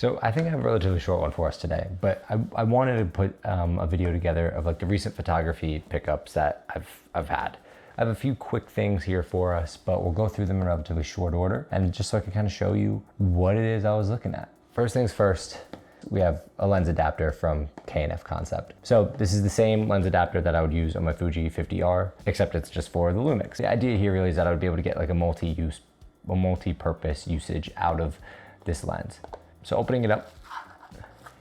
So I think I have a relatively short one for us today, but I wanted to put a video together of like the recent photography pickups that I've had. I have a few quick things here for us, but we'll go through them in relatively short order, and just so I can kind of show you what it is I was looking at. First things first, we have a lens adapter from K&F Concept. So this is the same lens adapter that I would use on my Fuji 50R, except it's just for the Lumix. The idea here really is that I would be able to get like a multi-purpose usage out of this lens. So opening it up,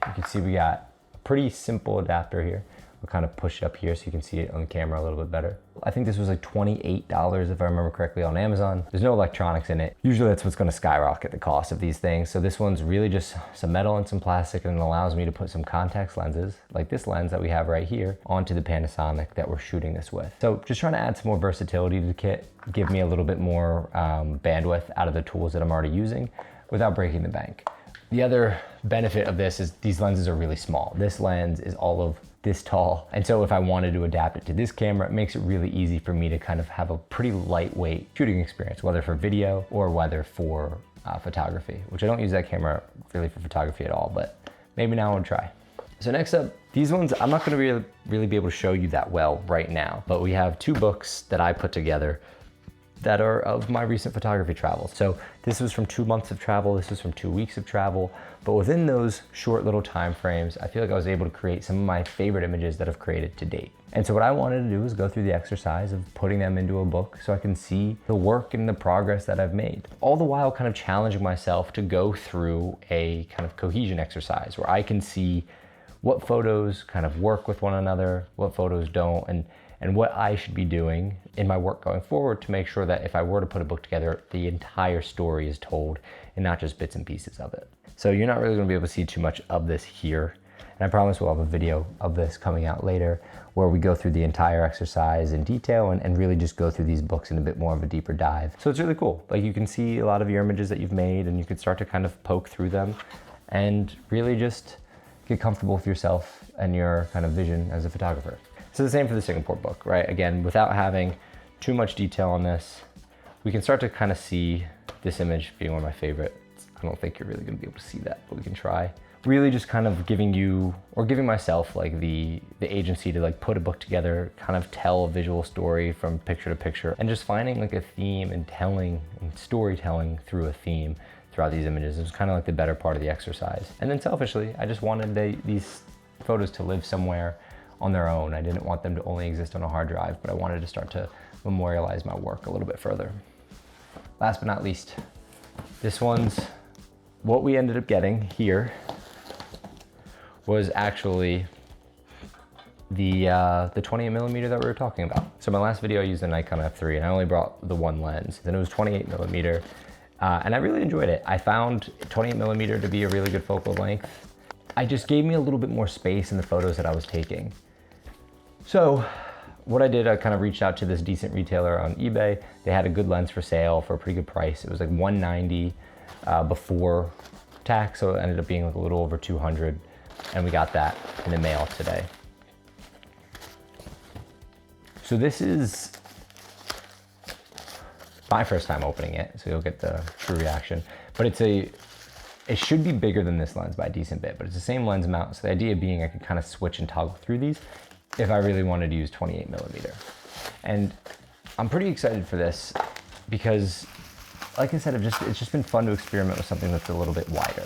you can see we got a pretty simple adapter here. We'll kind of push it up here so you can see it on the camera a little bit better. I think this was like $28 if I remember correctly on Amazon. There's no electronics in it. Usually that's what's gonna skyrocket the cost of these things. So this one's really just some metal and some plastic, and it allows me to put some Contax lenses, like this lens that we have right here, onto the Panasonic that we're shooting this with. So just trying to add some more versatility to the kit, give me a little bit more bandwidth out of the tools that I'm already using without breaking the bank. The other benefit of this is these lenses are really small. This lens is all of this tall. And so if I wanted to adapt it to this camera, it makes it really easy for me to kind of have a pretty lightweight shooting experience, whether for video or whether for photography, which I don't use that camera really for photography at all, but maybe now I'll try. So next up, these ones, I'm not gonna really be able to show you that well right now, but we have two books that I put together that are of my recent photography travels. So this was from 2 months of travel, this was from 2 weeks of travel, but within those short little time frames, I feel like I was able to create some of my favorite images that I've created to date. And so what I wanted to do was go through the exercise of putting them into a book so I can see the work and the progress that I've made. All the while kind of challenging myself to go through a kind of cohesion exercise where I can see what photos kind of work with one another, what photos don't, and what I should be doing in my work going forward to make sure that if I were to put a book together, the entire story is told and not just bits and pieces of it. So you're not really gonna be able to see too much of this here. And I promise we'll have a video of this coming out later where we go through the entire exercise in detail and really just go through these books in a bit more of a deeper dive. So it's really cool. Like you can see a lot of your images that you've made and you can start to kind of poke through them and really just get comfortable with yourself and your kind of vision as a photographer. So the same for the Singapore book, right? Again, without having too much detail on this, we can start to kind of see this image being one of my favorites. I don't think you're really gonna be able to see that, but we can try. Really just kind of giving you, or giving myself like the agency to like put a book together, kind of tell a visual story from picture to picture, and just finding like a theme and telling and storytelling through a theme throughout these images. It was kind of like the better part of the exercise. And then selfishly, I just wanted these photos to live somewhere on their own. I didn't want them to only exist on a hard drive, but I wanted to start to memorialize my work a little bit further. Last but not least, this one's, what we ended up getting here was actually the 28mm that we were talking about. So my last video I used the Nikon F3 and I only brought the one lens, and it was 28mm. And I really enjoyed it. I found 28mm to be a really good focal length. It just gave me a little bit more space in the photos that I was taking. So what I did, I kind of reached out to this decent retailer on eBay. They had a good lens for sale for a pretty good price. It was like $190 before tax, so it ended up being like a little over $200, and we got that in the mail today. So this is my first time opening it, so you'll get the true reaction. But it should be bigger than this lens by a decent bit, but it's the same lens mount. So the idea being I could kind of switch and toggle through these if I really wanted to use 28mm. And I'm pretty excited for this because, like I said, it's just been fun to experiment with something that's a little bit wider.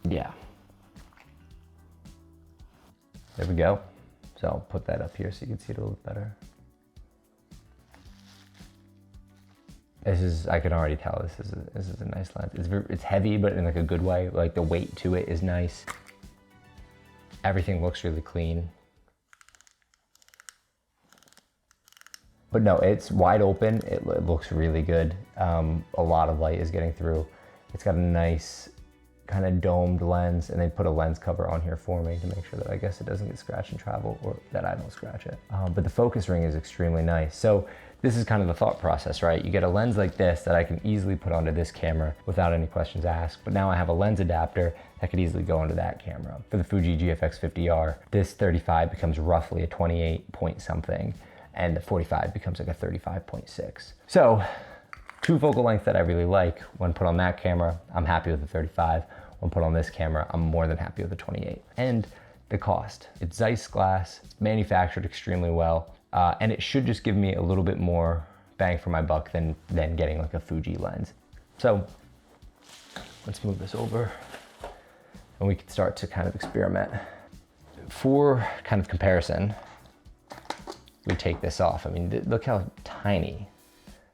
Yeah. There we go. So I'll put that up here so you can see it a little better. This is, I can already tell this is a nice lens. It's heavy, but in like a good way. Like the weight to it is nice. Everything looks really clean. But no, it's wide open. It looks really good. A lot of light is getting through. It's got a nice kind of domed lens, and they put a lens cover on here for me to make sure that I guess it doesn't get scratched in travel, or that I don't scratch it. But the focus ring is extremely nice. So this is kind of the thought process, right? You get a lens like this that I can easily put onto this camera without any questions asked, but now I have a lens adapter that could easily go into that camera. For the Fuji GFX 50R, this 35 becomes roughly a 28 point something, and the 45 becomes like a 35.6. So, two focal lengths that I really like. When put on that camera, I'm happy with the 35. When put on this camera, I'm more than happy with the 28. And the cost. It's Zeiss glass, it's manufactured extremely well, and it should just give me a little bit more bang for my buck than getting like a Fuji lens. So let's move this over and we can start to kind of experiment. For kind of comparison, we take this off. I mean, look how tiny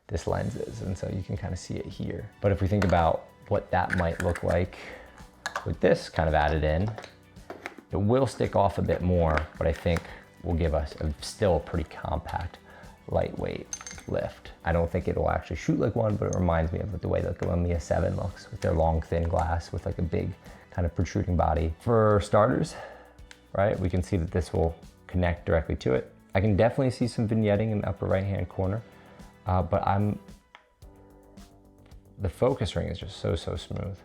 this lens is, and so you can kind of see it here. But if we think about what that might look like with this kind of added in, it will stick off a bit more, but I think will give us still a pretty compact, lightweight lift. I don't think it'll actually shoot like one, but it reminds me of the way that the Lumia 7 looks with their long, thin glass with like a big kind of protruding body. For starters, right, we can see that this will connect directly to it. I can definitely see some vignetting in the upper right-hand corner, but the focus ring is just so smooth.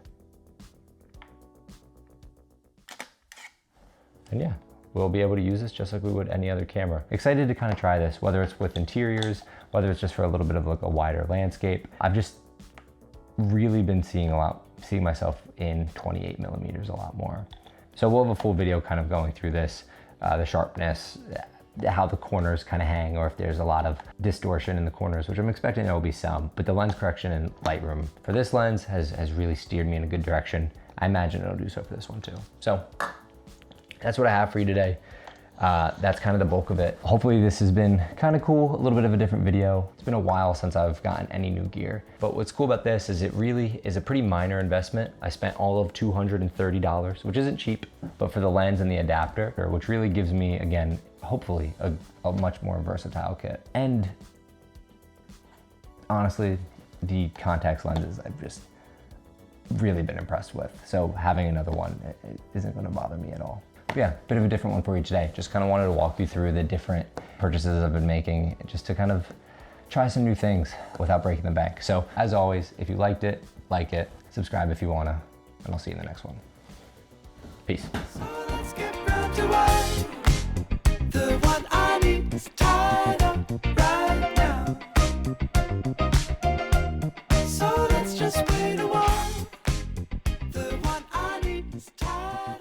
And yeah, we'll be able to use this just like we would any other camera. Excited to kind of try this, whether it's with interiors, whether it's just for a little bit of like a wider landscape. I've just really been seeing myself in 28 millimeters a lot more. So we'll have a full video kind of going through this, the sharpness, how the corners kind of hang, or if there's a lot of distortion in the corners, which I'm expecting there will be some, but the lens correction in Lightroom for this lens has really steered me in a good direction. I imagine it'll do so for this one too. So that's what I have for you today. That's kind of the bulk of it. Hopefully this has been kind of cool, a little bit of a different video. It's been a while since I've gotten any new gear, but what's cool about this is it really is a pretty minor investment. I spent all of $230, which isn't cheap, but for the lens and the adapter, which really gives me, again, hopefully a much more versatile kit. And honestly, the Contax lenses I've just really been impressed with. So having another one, it isn't gonna bother me at all. Yeah, bit of a different one for you today. Just kind of wanted to walk you through the different purchases I've been making, just to kind of try some new things without breaking the bank. So as always, if you liked it, like it, subscribe if you wanna, and I'll see you in the next one. Peace. So let's get round to one. The one I need is tied up right now. So let's just wait a while. The one I need is tied up.